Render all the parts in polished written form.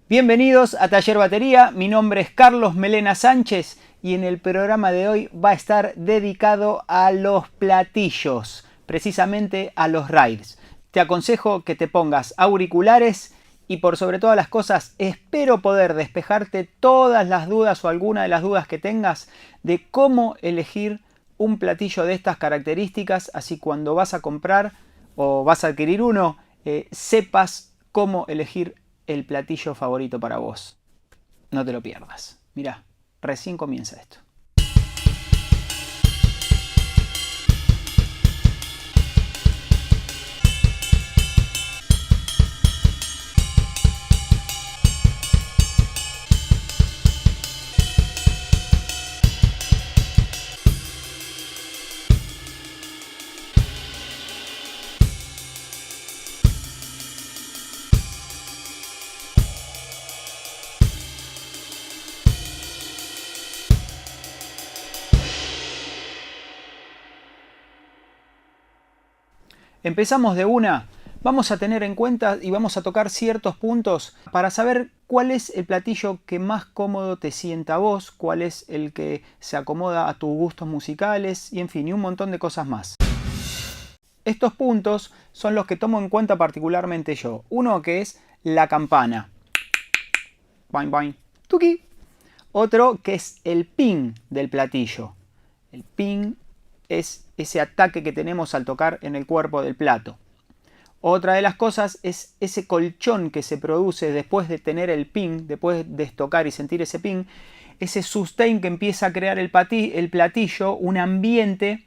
Bienvenidos a Taller Batería, mi nombre es Carlos Melena Sánchez y en el programa de hoy va a estar dedicado a los platillos, precisamente a los rides. Te aconsejo que te pongas auriculares y por sobre todas las cosas espero poder despejarte todas las dudas o alguna de las dudas que tengas de cómo elegir un platillo de estas características, así cuando vas a comprar o vas a adquirir uno, sepas cómo elegir el platillo favorito para vos. No te lo pierdas. Mirá, recién comienza esto. Empezamos de una. Vamos a tener en cuenta y vamos a tocar ciertos puntos para saber cuál es el platillo que más cómodo te sienta a vos, cuál es el que se acomoda a tus gustos musicales y en fin, y un montón de cosas más. Estos puntos son los que tomo en cuenta particularmente yo. Uno que es la campana. Boing, boing. Tuki. Otro que es el ping del platillo. El ping es ese ataque que tenemos al tocar en el cuerpo del plato. Otra de las cosas es ese colchón que se produce después de tener el ping, después de tocar y sentir ese ping, ese sustain que empieza a crear el platillo, un ambiente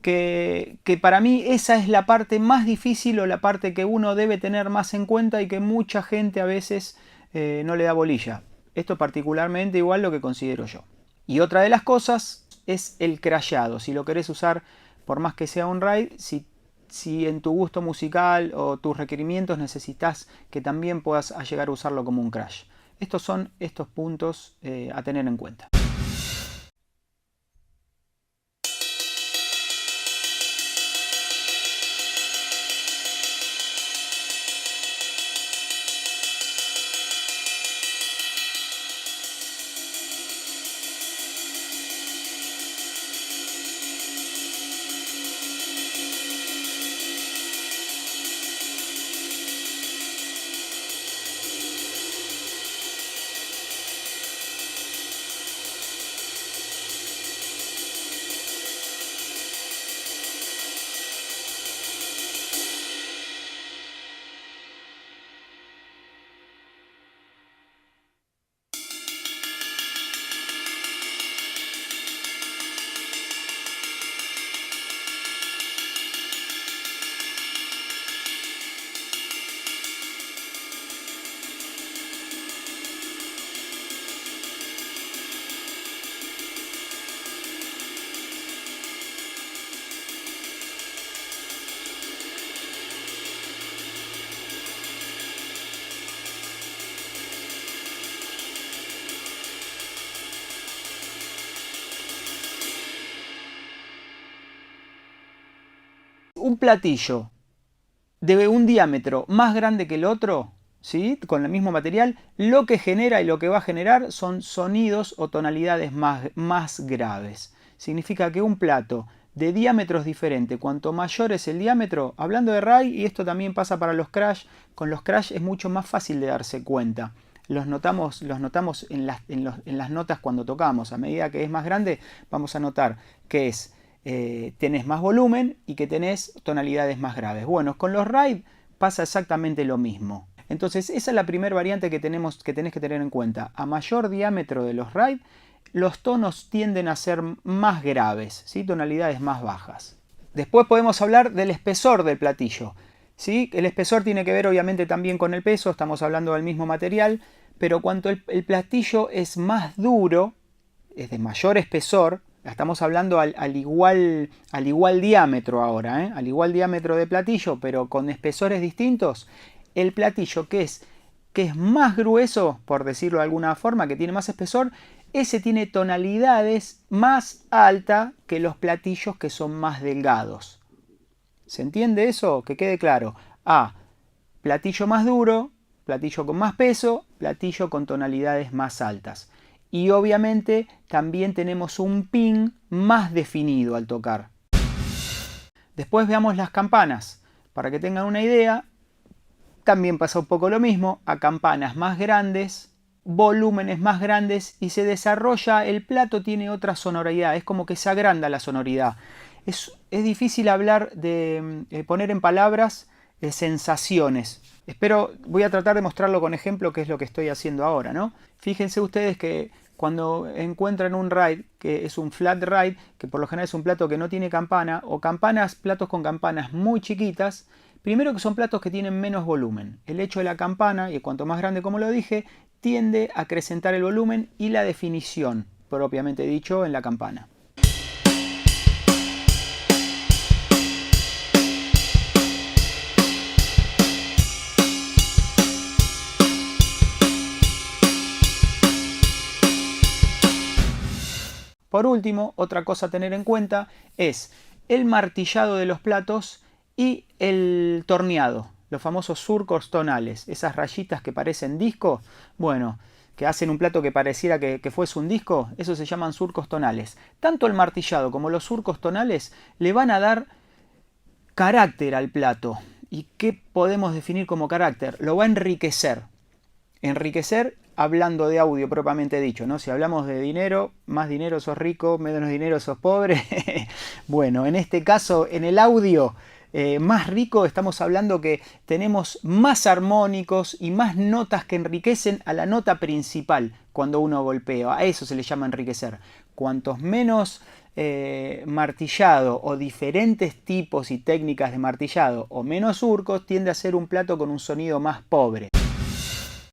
que para mí esa es la parte más difícil o la parte que uno debe tener más en cuenta y que mucha gente a veces no le da bolilla. Esto particularmente igual lo que considero yo. Y otra de las cosas es el crashado. Si lo querés usar, por más que sea un ride, si en tu gusto musical o tus requerimientos necesitas que también puedas llegar a usarlo como un crash. Estos son estos puntos a tener en cuenta. Un platillo de un diámetro más grande que el otro, ¿sí? Con el mismo material, lo que genera y lo que va a generar son sonidos o tonalidades más graves. Significa que un plato de diámetros diferentes, cuanto mayor es el diámetro, hablando de ride, y esto también pasa para los crash, con los crash es mucho más fácil de darse cuenta. Los notamos en las notas cuando tocamos. A medida que es más grande, vamos a notar que tenés más volumen y que tenés tonalidades más graves. Bueno, con los ride pasa exactamente lo mismo. Entonces esa es la primera variante que tenés que tener en cuenta. A mayor diámetro de los ride, los tonos tienden a ser más graves, ¿sí? Tonalidades más bajas. Después podemos hablar del espesor del platillo. ¿Sí? El espesor tiene que ver obviamente también con el peso, estamos hablando del mismo material, pero cuanto el platillo es más duro, es de mayor espesor, estamos hablando al igual diámetro ahora, al igual diámetro de platillo, pero con espesores distintos, el platillo que es más grueso, por decirlo de alguna forma, que tiene más espesor, ese tiene tonalidades más altas que los platillos que son más delgados. ¿Se entiende eso? Que quede claro. Platillo más duro, platillo con más peso, platillo con tonalidades más altas. Y obviamente también tenemos un ping más definido al tocar. Después veamos las campanas. Para que tengan una idea, también pasa un poco lo mismo, a campanas más grandes, volúmenes más grandes y se desarrolla, el plato tiene otra sonoridad, es como que se agranda la sonoridad. Es difícil hablar poner en palabras sensaciones. Voy a tratar de mostrarlo con ejemplo, que es lo que estoy haciendo ahora, ¿no? Fíjense ustedes que cuando encuentran un ride, que es un flat ride, que por lo general es un plato que no tiene campana, o platos con campanas muy chiquitas, primero que son platos que tienen menos volumen. El hecho de la campana, y cuanto más grande como lo dije, tiende a acrecentar el volumen y la definición, propiamente dicho, en la campana. Por último, otra cosa a tener en cuenta es el martillado de los platos y el torneado, los famosos surcos tonales, esas rayitas que parecen disco, bueno, que hacen un plato que pareciera que fuese un disco, eso se llaman surcos tonales. Tanto el martillado como los surcos tonales le van a dar carácter al plato. ¿Y qué podemos definir como carácter? Lo va a enriquecer. Enriquecer hablando de audio propiamente dicho, ¿no? Si hablamos de dinero, más dinero sos rico, menos dinero sos pobre. Bueno, en este caso, en el audio más rico, estamos hablando que tenemos más armónicos y más notas que enriquecen a la nota principal cuando uno golpea. A eso se le llama enriquecer. Cuantos menos martillado o diferentes tipos y técnicas de martillado o menos surcos, tiende a ser un plato con un sonido más pobre.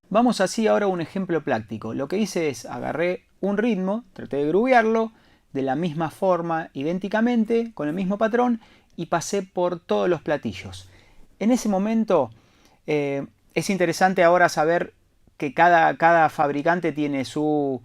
Vamos así ahora a un ejemplo práctico. Lo que hice es agarré un ritmo, traté de groovearlo de la misma forma, idénticamente, con el mismo patrón, y pasé por todos los platillos. En ese momento es interesante ahora saber que cada fabricante tiene sus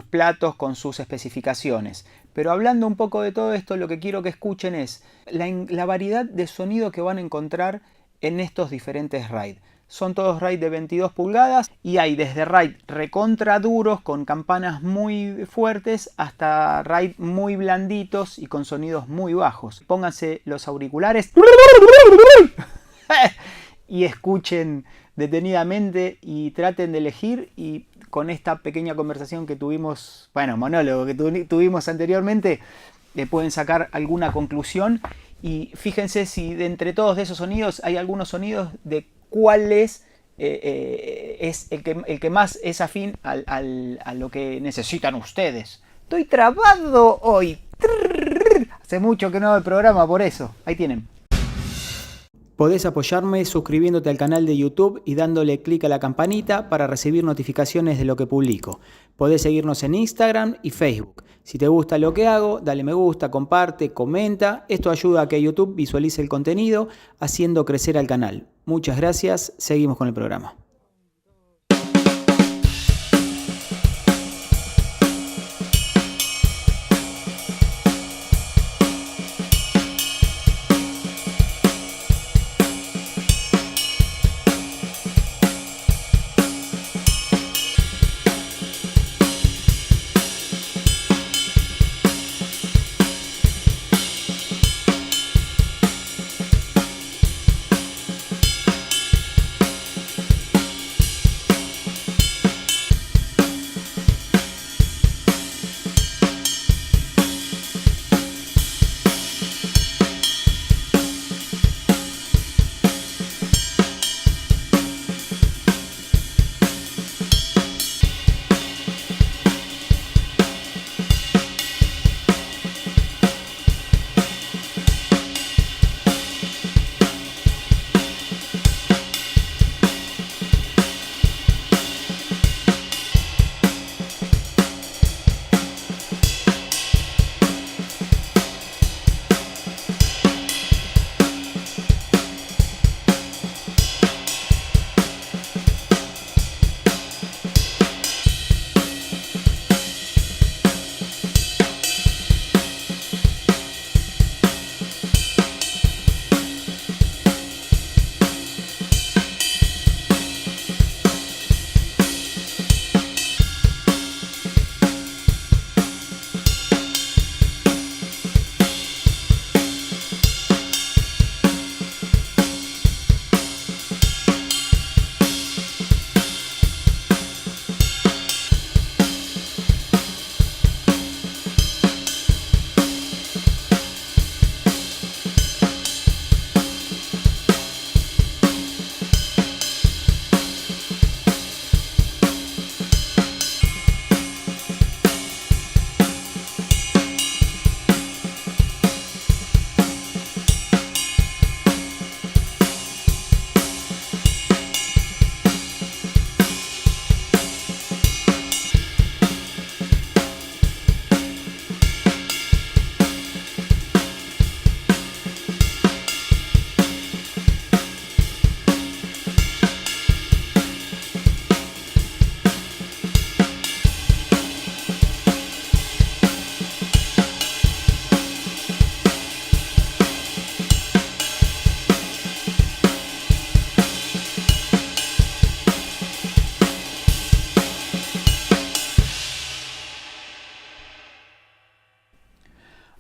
platos con sus especificaciones. Pero hablando un poco de todo esto, lo que quiero que escuchen es la variedad de sonido que van a encontrar en estos diferentes RAID. Son todos RAID de 22 pulgadas y hay desde RAID recontra duros con campanas muy fuertes hasta RAID muy blanditos y con sonidos muy bajos. Pónganse los auriculares y escuchen detenidamente y traten de elegir, y con esta pequeña conversación que tuvimos, bueno, monólogo que tuvimos anteriormente, pueden sacar alguna conclusión. Y fíjense si de entre todos esos sonidos hay algunos sonidos de cuál es el que más es afín a lo que necesitan ustedes. Estoy trabado hoy. Hace mucho que no hago el programa, por eso. Ahí tienen. Podés apoyarme suscribiéndote al canal de YouTube y dándole clic a la campanita para recibir notificaciones de lo que publico. Podés seguirnos en Instagram y Facebook. Si te gusta lo que hago, dale me gusta, comparte, comenta. Esto ayuda a que YouTube visualice el contenido, haciendo crecer al canal. Muchas gracias. Seguimos con el programa.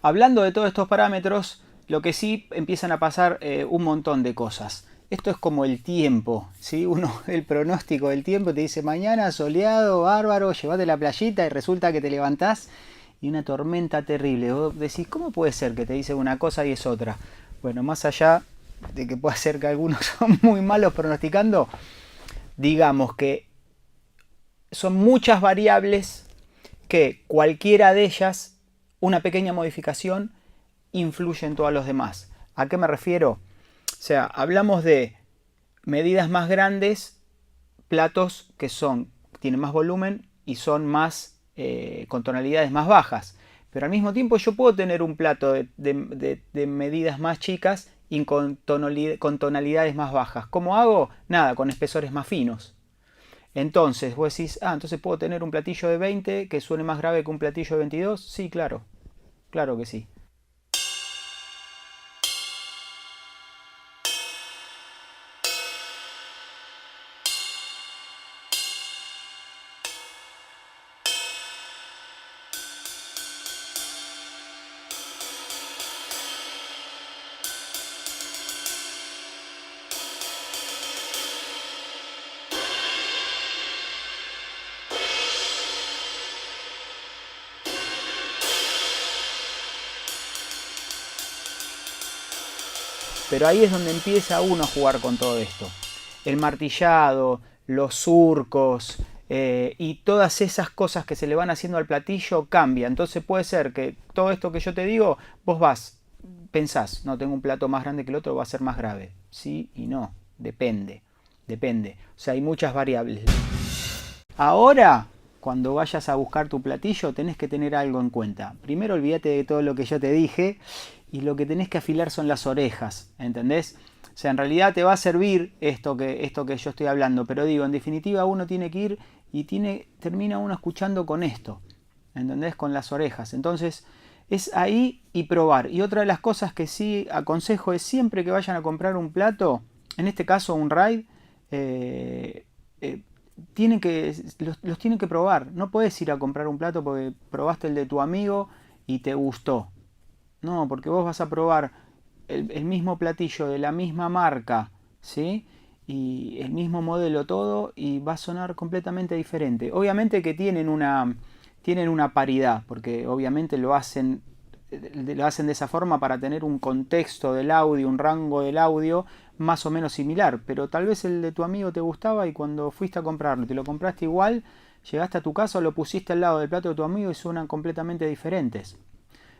Hablando de todos estos parámetros, lo que sí empiezan a pasar un montón de cosas. Esto es como el tiempo, ¿sí? El pronóstico del tiempo te dice mañana soleado, bárbaro, llévate la playita y resulta que te levantás y una tormenta terrible. Vos decís, ¿cómo puede ser que te dice una cosa y es otra? Bueno, más allá de que pueda ser que algunos son muy malos pronosticando, digamos que son muchas variables que cualquiera de ellas, una pequeña modificación, influye en todos los demás. ¿A qué me refiero? O sea, hablamos de medidas más grandes, platos que tienen más volumen y son más con tonalidades más bajas. Pero al mismo tiempo yo puedo tener un plato de medidas más chicas y con tonalidades más bajas. ¿Cómo hago? Nada, con espesores más finos. Entonces vos decís, entonces puedo tener un platillo de 20 que suene más grave que un platillo de 22. Sí, claro, claro que sí. Pero ahí es donde empieza uno a jugar con todo esto. El martillado, los surcos y todas esas cosas que se le van haciendo al platillo cambian. Entonces puede ser que todo esto que yo te digo, vos pensás, no, tengo un plato más grande que el otro, va a ser más grave. Sí y no, depende. O sea, hay muchas variables. Ahora, cuando vayas a buscar tu platillo, tenés que tener algo en cuenta. Primero, olvídate de todo lo que yo te dije y lo que tenés que afilar son las orejas, ¿entendés? O sea, en realidad te va a servir esto que yo estoy hablando, pero digo, en definitiva uno tiene que ir y termina uno escuchando con esto, ¿entendés? Con las orejas. Entonces, es ahí y probar. Y otra de las cosas que sí aconsejo es siempre que vayan a comprar un plato, en este caso un ride, los tienen que probar. No puedes ir a comprar un plato porque probaste el de tu amigo y te gustó. No, porque vos vas a probar el mismo platillo de la misma marca, ¿sí? Y el mismo modelo todo y va a sonar completamente diferente. Obviamente que tienen una paridad, porque obviamente lo hacen de esa forma para tener un contexto del audio, un rango del audio más o menos similar, pero tal vez el de tu amigo te gustaba y cuando fuiste a comprarlo, te lo compraste igual, llegaste a tu casa, lo pusiste al lado del plato de tu amigo y suenan completamente diferentes.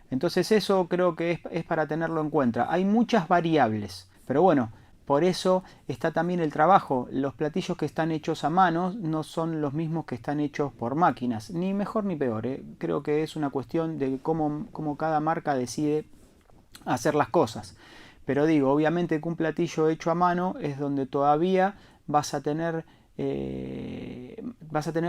Entonces eso creo que es para tenerlo en cuenta. Hay muchas variables, pero bueno, por eso está también el trabajo. Los platillos que están hechos a mano no son los mismos que están hechos por máquinas, ni mejor ni peor. Creo que es una cuestión de cómo cada marca decide hacer las cosas. Pero digo, obviamente que un platillo hecho a mano es donde todavía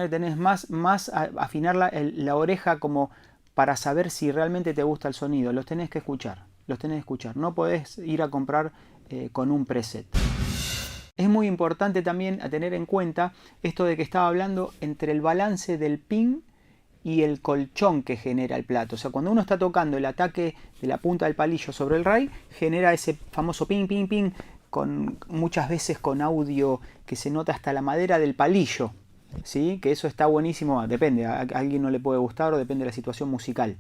tenés más afinar la oreja como para saber si realmente te gusta el sonido. Los tenés que escuchar. No podés ir a comprar con un preset. Es muy importante también a tener en cuenta esto de que estaba hablando entre el balance del pin y el colchón que genera el plato. O sea, cuando uno está tocando el ataque de la punta del palillo sobre el ray, genera ese famoso ping, ping, ping, muchas veces con audio que se nota hasta la madera del palillo. ¿Sí? Que eso está buenísimo, depende, a alguien no le puede gustar o depende de la situación musical.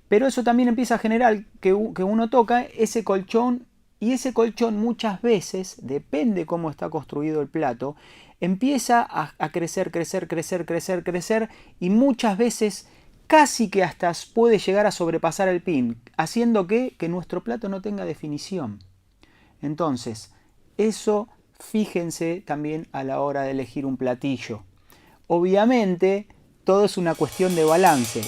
Pero eso también empieza a generar que uno toca ese colchón y ese colchón muchas veces, depende cómo está construido el plato, empieza a crecer y muchas veces casi que hasta puede llegar a sobrepasar el pin, haciendo que nuestro plato no tenga definición. Entonces, eso fíjense también a la hora de elegir un platillo. Obviamente, todo es una cuestión de balance.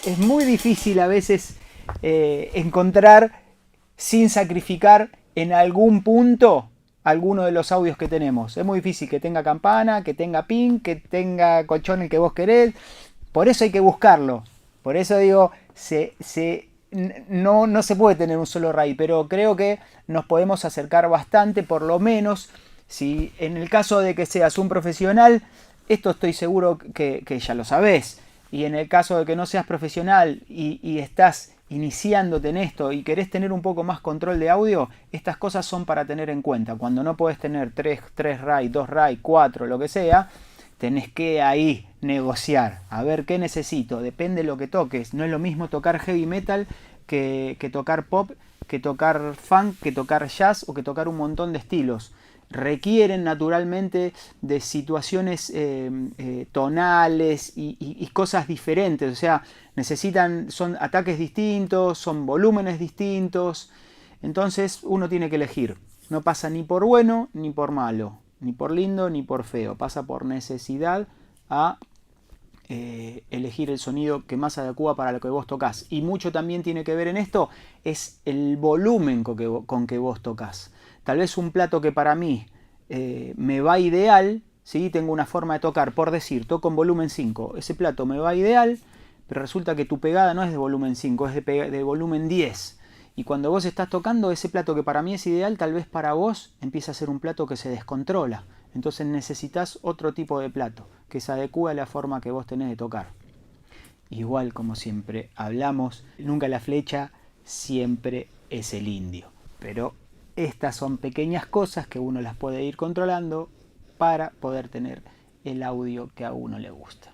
Es muy difícil a veces encontrar sin sacrificar en algún punto alguno de los audios que tenemos. Es muy difícil que tenga campana, que tenga pin, que tenga colchón el que vos querés. Por eso hay que buscarlo. Por eso digo, no se puede tener un solo RAID, pero creo que nos podemos acercar bastante, por lo menos, si en el caso de que seas un profesional, esto estoy seguro que ya lo sabés. Y en el caso de que no seas profesional y estás iniciándote en esto y querés tener un poco más control de audio, estas cosas son para tener en cuenta. Cuando no podés tener 3 RAID, 2 RAID, 4, lo que sea, tenés que ahí negociar, a ver qué necesito, depende de lo que toques. No es lo mismo tocar heavy metal que tocar pop, que tocar funk, que tocar jazz o que tocar un montón de estilos. Requieren naturalmente de situaciones tonales y cosas diferentes, o sea, son ataques distintos, son volúmenes distintos, entonces uno tiene que elegir. No pasa ni por bueno ni por malo, ni por lindo ni por feo, pasa por necesidad a elegir el sonido que más adecua para lo que vos tocas. Y mucho también tiene que ver en esto, es el volumen con que vos tocas. Tal vez un plato que para mí me va ideal, ¿sí? Tengo una forma de tocar, por decir, toco en volumen 5, ese plato me va ideal, pero resulta que tu pegada no es de volumen 5, es de volumen 10. Y cuando vos estás tocando ese plato que para mí es ideal, tal vez para vos empieza a ser un plato que se descontrola. Entonces necesitas otro tipo de plato que se adecue a la forma que vos tenés de tocar. Igual como siempre hablamos, nunca la flecha, siempre es el indio. Pero estas son pequeñas cosas que uno las puede ir controlando para poder tener el audio que a uno le gusta.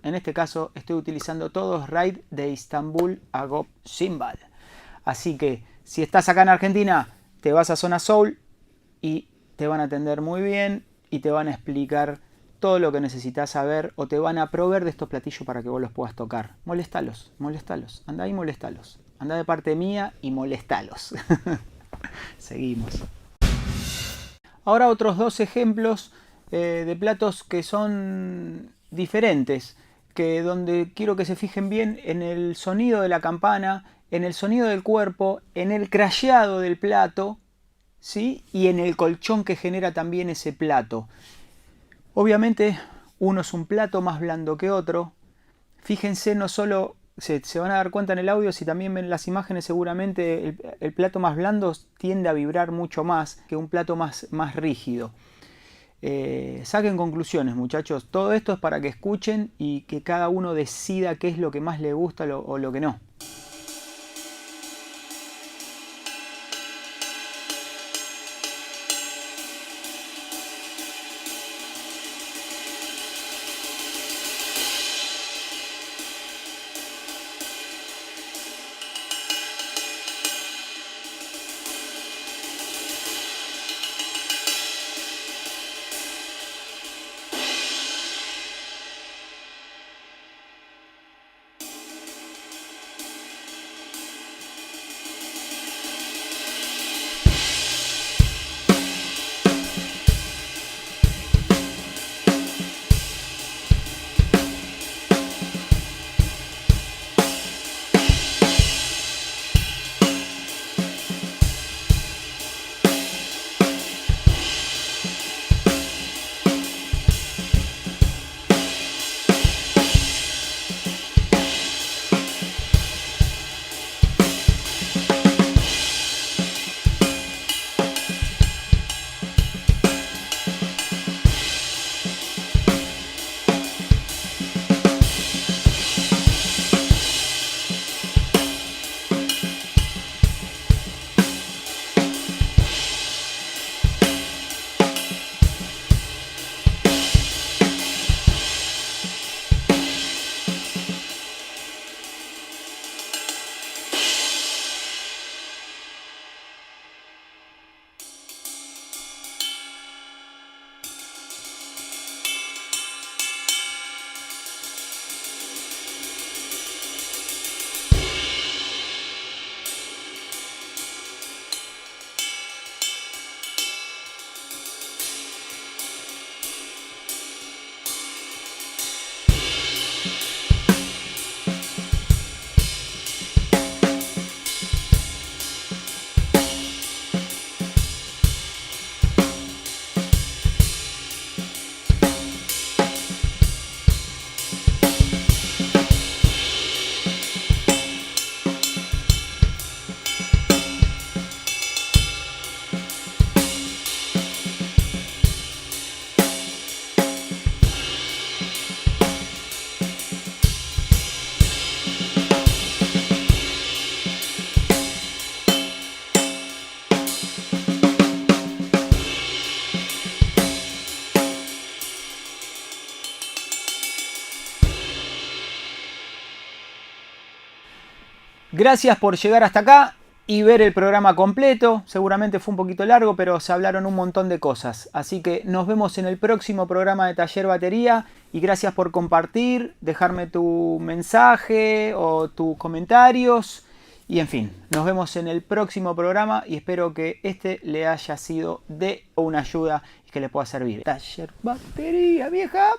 En este caso estoy utilizando todos RAID de Istanbul Agop Cymbal. Así que si estás acá en Argentina, te vas a Zona Soul y te van a atender muy bien y te van a explicar todo lo que necesitas saber o te van a proveer de estos platillos para que vos los puedas tocar. Molestalos, molestalos. Andá y molestalos. Andá de parte mía y molestalos. Seguimos. Ahora otros dos ejemplos de platos que son diferentes, que donde quiero que se fijen bien en el sonido de la campana, en el sonido del cuerpo, en el crasheado del plato, ¿sí? Y en el colchón que genera también ese plato. Obviamente uno es un plato más blando que otro. Fíjense, no solo se van a dar cuenta en el audio, si también ven las imágenes seguramente el plato más blando tiende a vibrar mucho más que un plato más rígido. Saquen conclusiones, muchachos. Todo esto es para que escuchen y que cada uno decida qué es lo que más le gusta o lo que no. Gracias por llegar hasta acá y ver el programa completo. Seguramente fue un poquito largo, pero se hablaron un montón de cosas. Así que nos vemos en el próximo programa de Taller Batería. Y gracias por compartir, dejarme tu mensaje o tus comentarios. Y en fin, nos vemos en el próximo programa y espero que este le haya sido de una ayuda y que le pueda servir. Taller Batería, vieja.